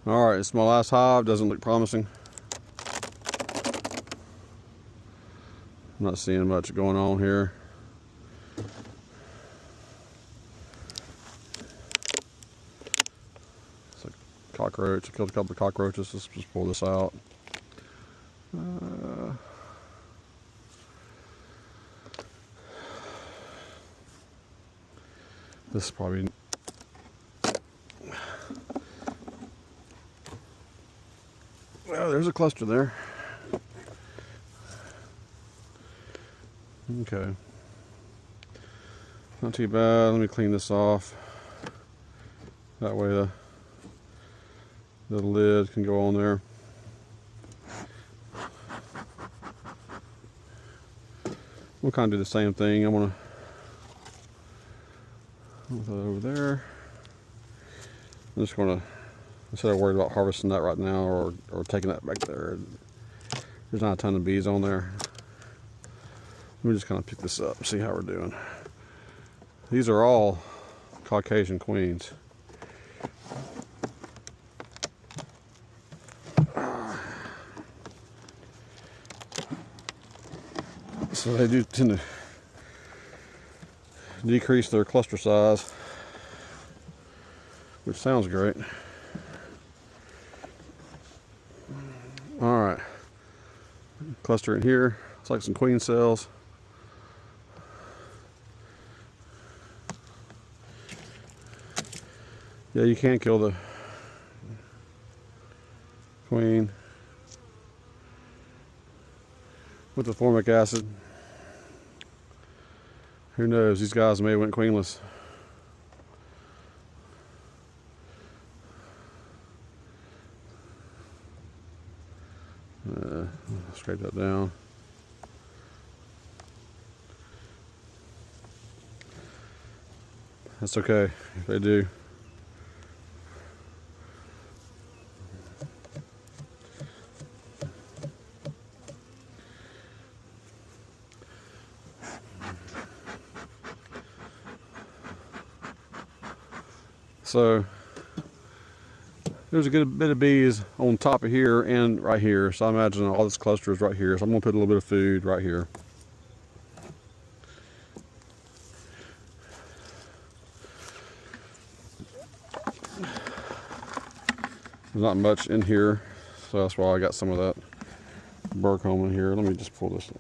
All right, it's my last hive. Doesn't look promising. I'm not seeing much going on here. It's a cockroach. I killed a couple of cockroaches. Let's just pull this out. This is probably... Well, there's a cluster there. Okay. Not too bad. Let me clean this off. That way the lid can go on there. We'll kind of do the same thing. I'm gonna put that over there. I'm just gonna, instead of worried about harvesting that right now or taking that back there, there's not a ton of bees on there. Let me just kind of pick this up and see how we're doing. These are all Caucasian queens. So they do tend to decrease their cluster size, which sounds great. All right, cluster in here. It's like some queen cells. Yeah, you can kill the queen with the formic acid. Who knows? These guys may have went queenless. Scrape that down. That's okay if they do. So there's a good bit of bees on top of here and right here. So I imagine all this cluster is right here. So I'm gonna put a little bit of food right here. There's not much in here, so that's why I got some of that burr comb in here. Let me just pull this